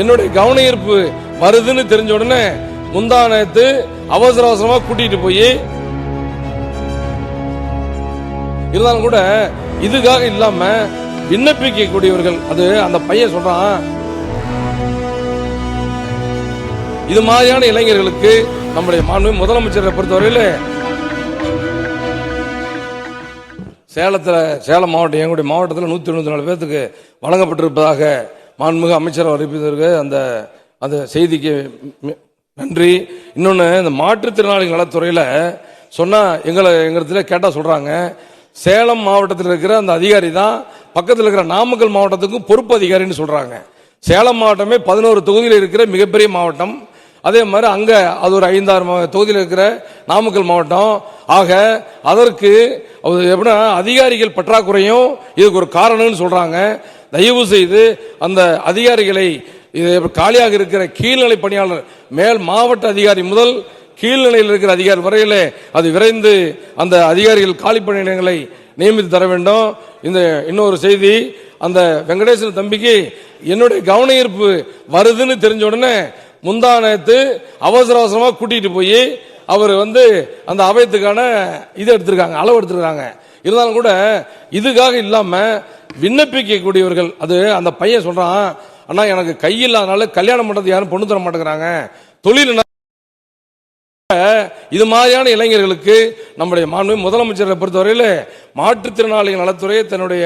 என்னுடைய கவன ஈர்ப்பு வருதுன்னு தெரிஞ்ச உடனே முந்தா நேத்து அவசர அவசரமா கூட்டிட்டு போய், இருந்தாலும் கூட இதுக்காக இல்லாம விண்ணப்பிக்க கூடியவர்கள், அது அந்த பையன் சொல்றான், இது மாதிரியான இளைஞர்களுக்கு நம்முடைய மாண்புமிகு முதலமைச்சரை பொறுத்தவரையில சேலம் மாவட்டம், எங்களுடைய மாவட்டத்தில் 194 பேருக்கு வழங்கப்பட்டிருப்பதாக மாண்புமிகு அமைச்சர் அறிவிப்பதற்கு அந்த செய்திக்கு நன்றி. இன்னொன்னு, இந்த மாற்றுத்திறனாளிகள் நலத்துறையில சொன்னா எங்களை கேட்டா சொல்றாங்க, சேலம் மாவட்டத்தில் இருக்கிற அந்த அதிகாரி தான் பக்கத்தில் இருக்கிற நாமக்கல் மாவட்டத்துக்கும் பொறுப்பு அதிகாரின்னு சொல்றாங்க. சேலம் மாவட்டமே 11 தொகுதியில் இருக்கிற மிகப்பெரிய மாவட்டம். அதே மாதிரி அங்க அது ஒரு 5-6 தொகுதியில் இருக்கிற நாமக்கல் மாவட்டம். ஆக அதற்கு எப்படின்னா அதிகாரிகள் பற்றாக்குறையும் இதுக்கு ஒரு காரணம்னு சொல்றாங்க. தயவு செய்து அந்த அதிகாரிகளை, காலியாக இருக்கிற கீழ்நிலை பணியாளர், மேல் மாவட்ட அதிகாரி முதல் கீழ்நிலையில் இருக்கிற அதிகாரி வரையிலே அது விரைந்து அந்த அதிகாரிகள் காலி பணியிடங்களை நியமித்து தர வேண்டும். இந்த இன்னொரு செய்தி, அந்த வெங்கடேசன் தம்பிக்கு என்னுடைய கவன ஈர்ப்பு வருதுன்னு தெரிஞ்ச உடனே முந்தா நேத்து அவசர அவசரமா கூட்டிட்டு போய் அவர் அந்த அபயத்துக்கான இது எடுத்திருக்காங்க, அளவு எடுத்திருக்காங்க. இருந்தாலும் கூட இதுக்காக இல்லாம விண்ணப்பிக்க கூடியவர்கள், அது அந்த பையன் சொல்றான், அண்ணா எனக்கு கையில்லாதனால கல்யாணம் பண்றது யாரும் பொண்ணு தர மாட்டேங்கிறாங்க, தொழில். இது மாதிரியான இளைஞர்களுக்கு நம்முடைய மாண்புமிகு முதலமைச்சரை பொறுத்தவரையில மாற்றுத்திறனாளிகள் நலத்துறையை தன்னுடைய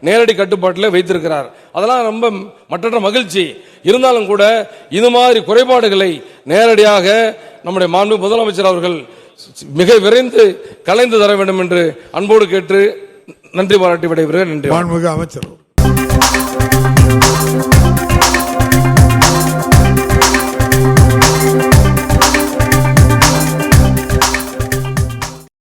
நேரடி கட்டுப்பாட்டில் வைத்திருக்கிறார். அதெல்லாம் ரொம்ப மற்றற்ற மகிழ்ச்சி. இருந்தாலும் கூட இது மாதிரி குறைபாடுகளை நேரடியாக நம்முடைய மாண்புமிகு முதலமைச்சர் அவர்கள் மிக விரைந்து கலைந்து தர வேண்டும் என்று அன்போடு கேட்டு நன்றி பாராட்டி விடைபெறுகிறேன். நன்றி. மாண்புமிகு அமைச்சர்.